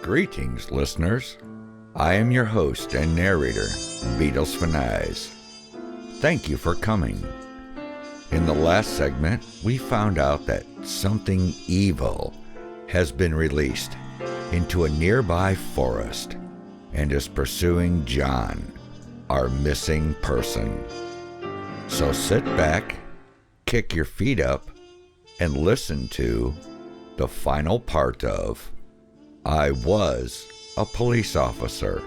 Greetings, listeners. I am your host and narrator, Beatles Fanise. Thank you for coming. In the last segment, we found out that something evil has been released into a nearby forest and is pursuing John, our missing person. So sit back, kick your feet up, and listen to the final part of I Was a Police Officer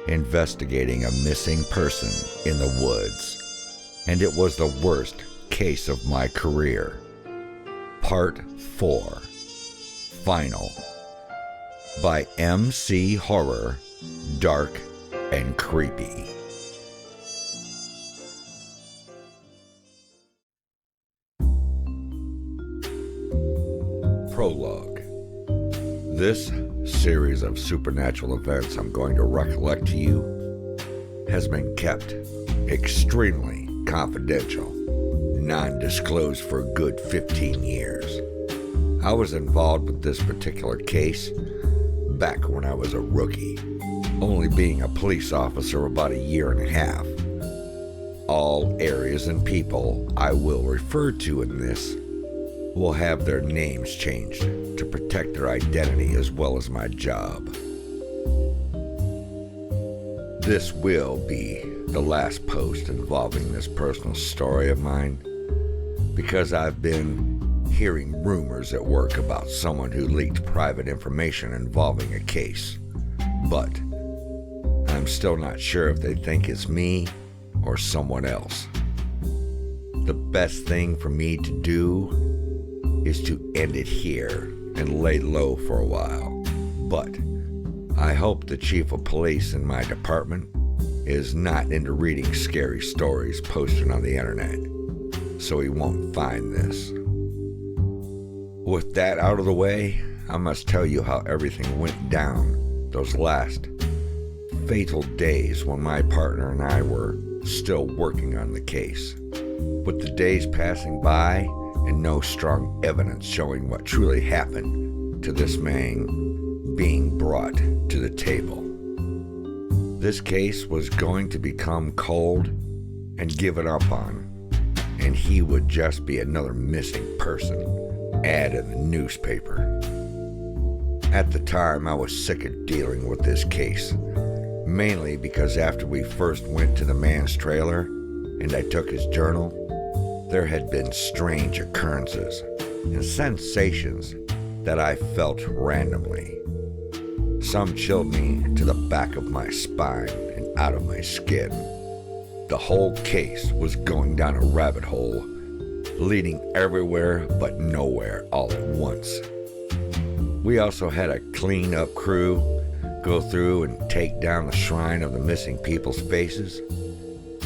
Investigating a Missing Person in the Woods, and it was the worst case of my career. Part 4, Final, by MC Horror, Dark and Creepy. Prologue. This series of supernatural events I'm going to recollect to you has been kept extremely confidential, non-disclosed for a good 15 years. I was involved with this particular case back when I was a rookie, only being a police officer about a year and a half. All areas and people I will refer to in this will have their names changed to protect their identity as well as my job. This will be the last post involving this personal story of mine, because I've been hearing rumors at work about someone who leaked private information involving a case, but I'm still not sure if they think it's me or someone else. The best thing for me to do is to end it here and lay low for a while. But I hope the chief of police in my department is not into reading scary stories posted on the internet, so he won't find this. With that out of the way, I must tell you how everything went down those last fatal days when my partner and I were still working on the case. With the days passing by and no strong evidence showing what truly happened to this man being brought to the table, this case was going to become cold and given up on, and he would just be another missing person ad in the newspaper. At the time, I was sick of dealing with this case, mainly because after we first went to the man's trailer and I took his journal, there had been strange occurrences and sensations that I felt randomly. Some chilled me to the back of my spine and out of my skin. The whole case was going down a rabbit hole, leading everywhere but nowhere all at once. We also had a clean-up crew go through and take down the shrine of the missing people's faces.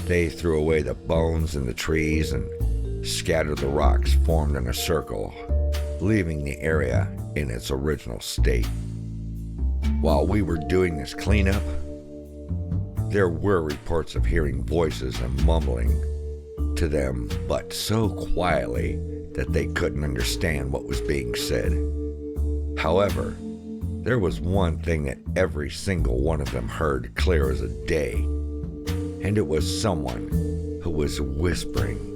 They threw away the bones in the trees and scattered the rocks formed in a circle, leaving the area in its original state. While we were doing this cleanup, there were reports of hearing voices and mumbling to them, but so quietly that they couldn't understand what was being said. However, there was one thing that every single one of them heard clear as a day, and it was someone who was whispering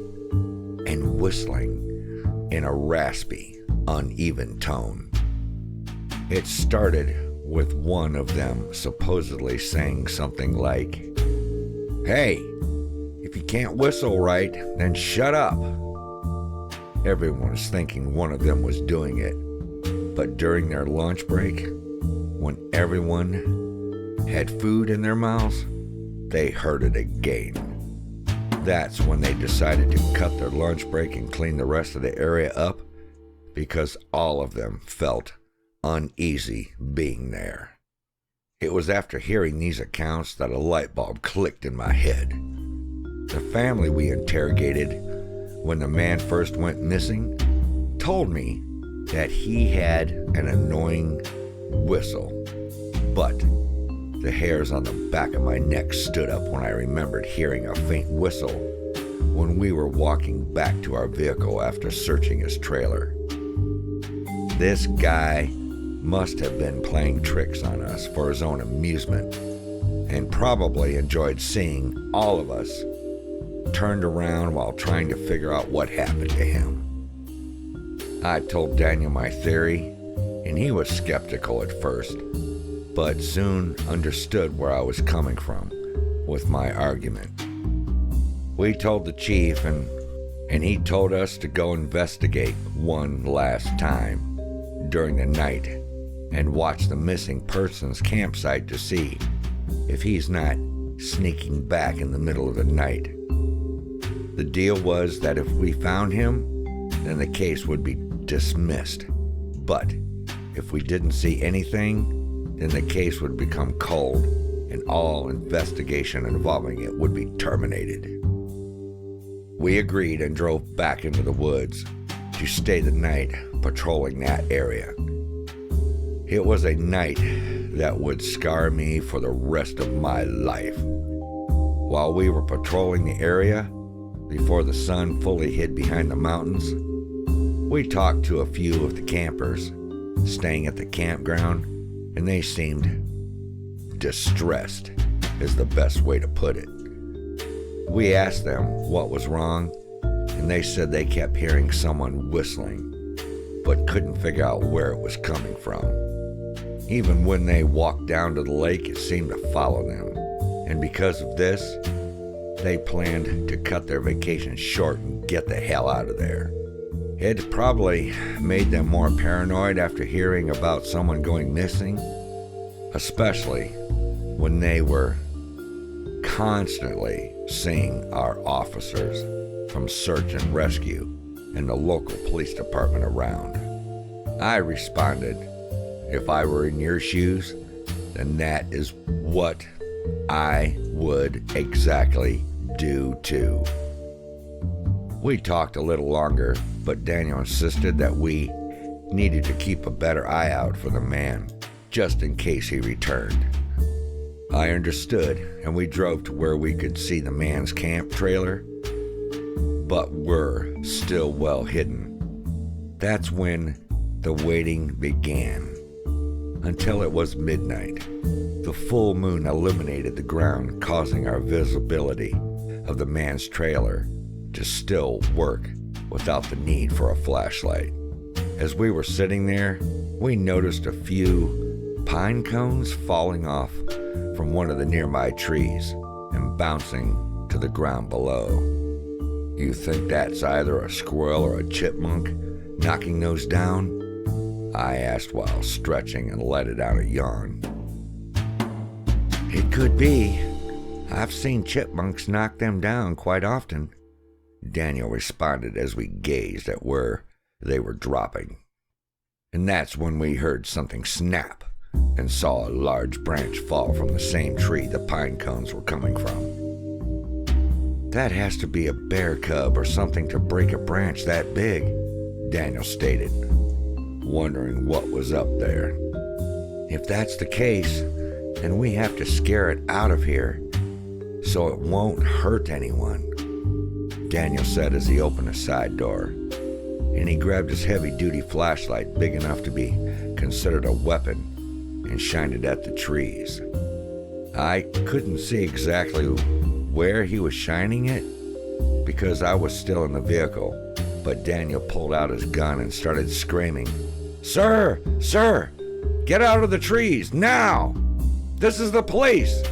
and whistling in a raspy, uneven tone. It started with one of them supposedly saying something like, "Hey, if you can't whistle right, then shut up." Everyone was thinking one of them was doing it, but during their lunch break, when everyone had food in their mouths, they heard it again. That's when they decided to cut their lunch break and clean the rest of the area up, because all of them felt uneasy being there. It was after hearing these accounts that a light bulb clicked in my head. The family we interrogated when the man first went missing told me that he had an annoying whistle, but the hairs on the back of my neck stood up when I remembered hearing a faint whistle when we were walking back to our vehicle after searching his trailer. This guy must have been playing tricks on us for his own amusement, and probably enjoyed seeing all of us turned around while trying to figure out what happened to him. I told Daniel my theory, and he was skeptical at first, but soon understood where I was coming from with my argument. We told the chief, and he told us to go investigate one last time during the night and watch the missing persons campsite to see if he's not sneaking back in the middle of the night. The deal was that if we found him, then the case would be dismissed. But if we didn't see anything, then the case would become cold and all investigation involving it would be terminated. We agreed and drove back into the woods to stay the night patrolling that area. It was a night that would scar me for the rest of my life. While we were patrolling the area, before the sun fully hid behind the mountains, we talked to a few of the campers staying at the campground, and they seemed distressed, is the best way to put it. We asked them what was wrong, and they said they kept hearing someone whistling, but couldn't figure out where it was coming from. Even when they walked down to the lake, it seemed to follow them, and because of this, they planned to cut their vacation short and get the hell out of there. It probably made them more paranoid after hearing about someone going missing, especially when they were constantly seeing our officers from search and rescue and the local police department around. I responded, if I were in your shoes, then that is what I would exactly do too. We talked a little longer, but Daniel insisted that we needed to keep a better eye out for the man, just in case he returned. I understood, and we drove to where we could see the man's camp trailer, but were still well hidden. That's when the waiting began. Until it was midnight. The full moon illuminated the ground, causing our visibility of the man's trailer to still work without the need for a flashlight. As we were sitting there, we noticed a few pine cones falling off from one of the nearby trees and bouncing to the ground below. You think that's either a squirrel or a chipmunk knocking those down? I asked while stretching and letting out a yawn. It could be. I've seen chipmunks knock them down quite often, Daniel responded as we gazed at where they were dropping. And that's when we heard something snap and saw a large branch fall from the same tree the pine cones were coming from. That has to be a bear cub or something to break a branch that big, Daniel stated, wondering what was up there. If that's the case, then we have to scare it out of here so it won't hurt anyone, Daniel said as he opened a side door, and he grabbed his heavy-duty flashlight big enough to be considered a weapon and shined it at the trees. I couldn't see exactly where he was shining it because I was still in the vehicle, but Daniel pulled out his gun and started screaming, "Sir! Sir! Get out of the trees, now! This is the police!"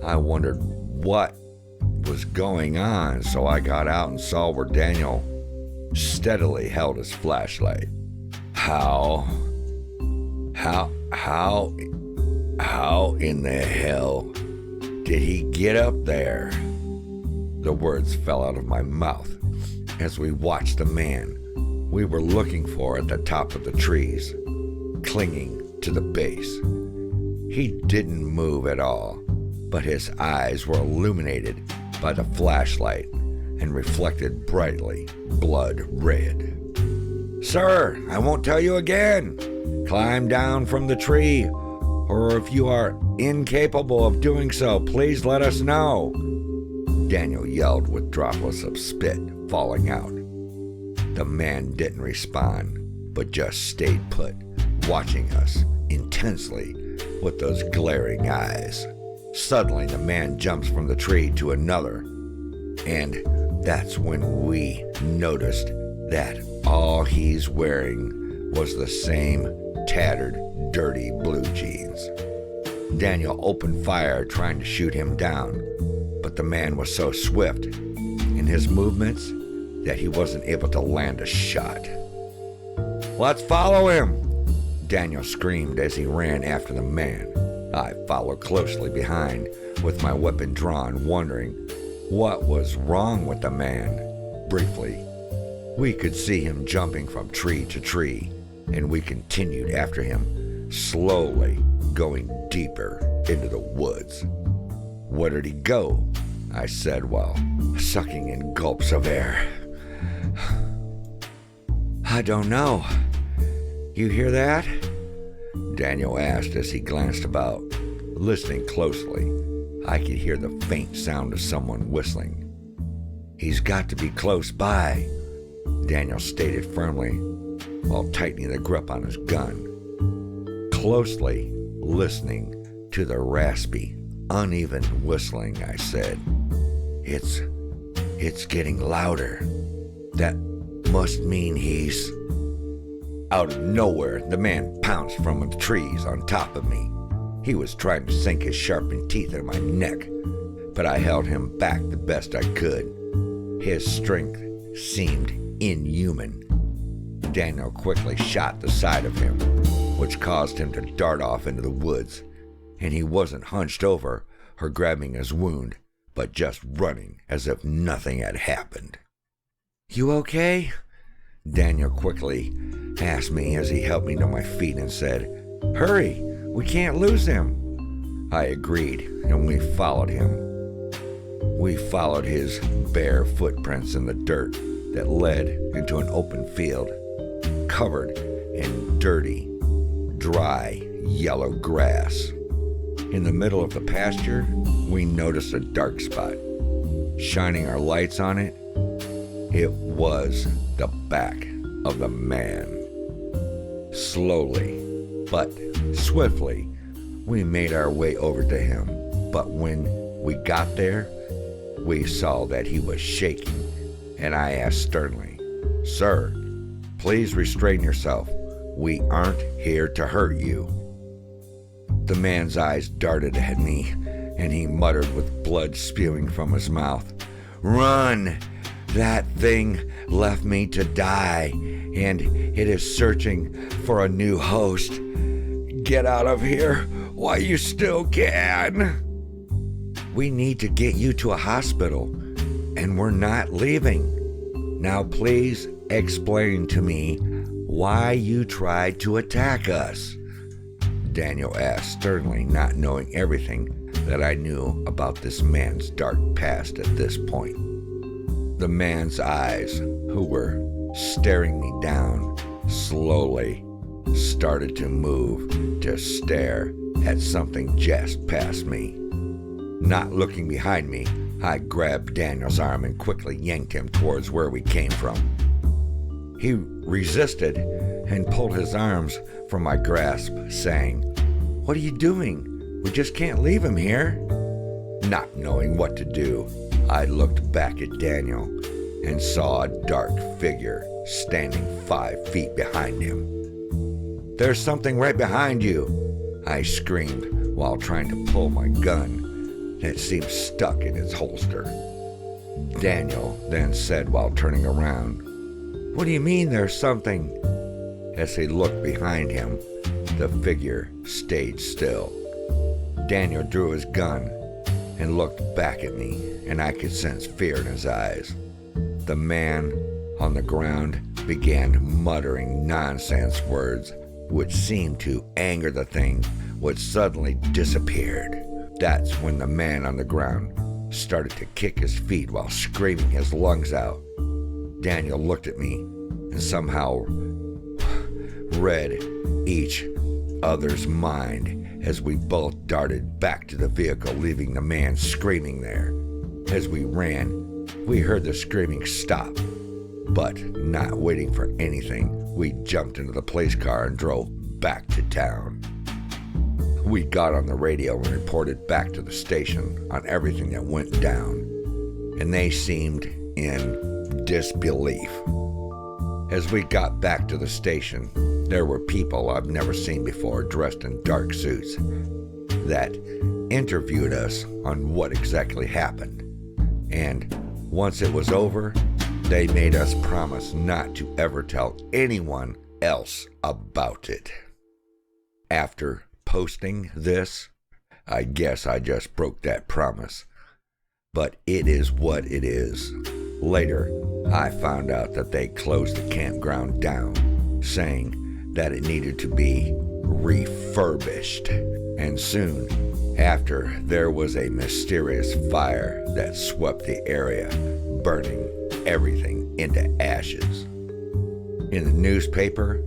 I wondered what was going on, so I got out and saw where Daniel steadily held his flashlight. How in the hell did he get up there? The words fell out of my mouth as we watched the man we were looking for at the top of the trees, clinging to the base. He didn't move at all, but his eyes were illuminated by the flashlight and reflected brightly blood red. "Sir, I won't tell you again. Climb down from the tree, or if you are incapable of doing so, please let us know," Daniel yelled with droplets of spit falling out. The man didn't respond, but just stayed put, watching us intensely with those glaring eyes. Suddenly, the man jumps from the tree to another, and that's when we noticed that all he's wearing was the same tattered, dirty blue jeans. Daniel opened fire trying to shoot him down, but the man was so swift in his movements that he wasn't able to land a shot. "Let's follow him!" Daniel screamed as he ran after the man. I followed closely behind with my weapon drawn, wondering what was wrong with the man. Briefly, we could see him jumping from tree to tree, and we continued after him, slowly going deeper into the woods. "Where did he go?" I said while sucking in gulps of air. "I don't know. You hear that?" Daniel asked as he glanced about. Listening closely, I could hear the faint sound of someone whistling. "He's got to be close by," Daniel stated firmly while tightening the grip on his gun. Closely listening to the raspy, uneven whistling, I said, It's getting louder. That must mean he's..." Out of nowhere, the man pounced from the trees on top of me. He was trying to sink his sharpened teeth in my neck, but I held him back the best I could. His strength seemed inhuman. Daniel quickly shot the side of him, which caused him to dart off into the woods, and he wasn't hunched over or grabbing his wound, but just running as if nothing had happened. "You okay?" Daniel quickly asked me as he helped me to my feet and said, "Hurry, we can't lose him." I agreed, and we followed him. We followed his bare footprints in the dirt that led into an open field, covered in dirty, dry, yellow grass. In the middle of the pasture, we noticed a dark spot. Shining our lights on it, it was the back of the man. Slowly, but swiftly, we made our way over to him. But when we got there, we saw that he was shaking, and I asked sternly, "Sir, please restrain yourself. We aren't here to hurt you." The man's eyes darted at me, and he muttered with blood spewing from his mouth, "Run! That thing left me to die, and it is searching for a new host. Get out of here while you still can. We need to get you to a hospital, and we're not leaving. Now please explain to me why you tried to attack us," Daniel asked sternly, not knowing everything that I knew about this man's dark past at this point. The man's eyes, who were staring me down, slowly started to move to stare at something just past me. Not looking behind me, I grabbed Daniel's arm and quickly yanked him towards where we came from. He resisted and pulled his arms from my grasp, saying, "What are you doing? We just can't leave him here." Not knowing what to do, I looked back at Daniel and saw a dark figure standing 5 feet behind him. "There's something right behind you," I screamed while trying to pull my gun that seemed stuck in its holster. Daniel then said while turning around, "What do you mean there's something?" As he looked behind him, the figure stayed still. Daniel drew his gun and looked back at me, and I could sense fear in his eyes. The man on the ground began muttering nonsense words which seemed to anger the thing, which suddenly disappeared. That's when the man on the ground started to kick his feet while screaming his lungs out. Daniel looked at me and somehow read each other's mind as we both darted back to the vehicle, leaving the man screaming there. As we ran, we heard the screaming stop, but not waiting for anything, we jumped into the police car and drove back to town. We got on the radio and reported back to the station on everything that went down, and they seemed in disbelief. As we got back to the station, there were people I've never seen before dressed in dark suits that interviewed us on what exactly happened. And once it was over, they made us promise not to ever tell anyone else about it. After posting this, I guess I just broke that promise. But it is what it is. Later, I found out that they closed the campground down, saying that it needed to be refurbished. And soon after, there was a mysterious fire that swept the area, burning everything into ashes. In the newspaper,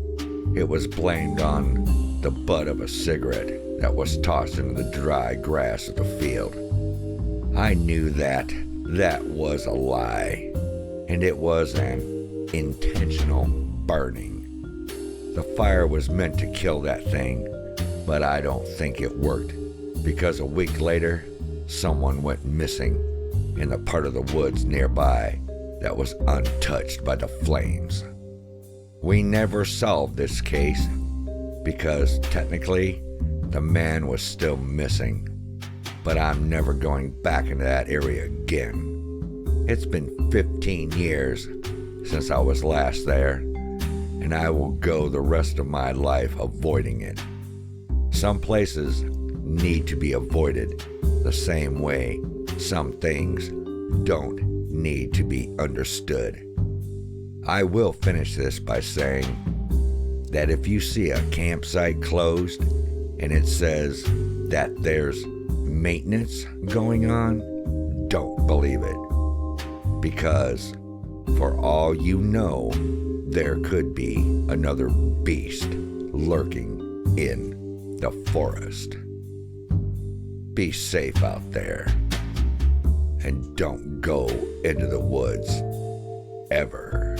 it was blamed on the butt of a cigarette that was tossed into the dry grass of the field. I knew that was a lie, and it was an intentional burning. The fire was meant to kill that thing, but I don't think it worked, because a week later, someone went missing in the part of the woods nearby that was untouched by the flames. We never solved this case, because technically, the man was still missing. But I'm never going back into that area again. It's been 15 years since I was last there, and I will go the rest of my life avoiding it. Some places need to be avoided the same way some things don't need to be understood. I will finish this by saying that if you see a campsite closed and it says that there's maintenance going on, don't believe it. Because for all you know, there could be another beast lurking in the forest. Be safe out there, and don't go into the woods ever.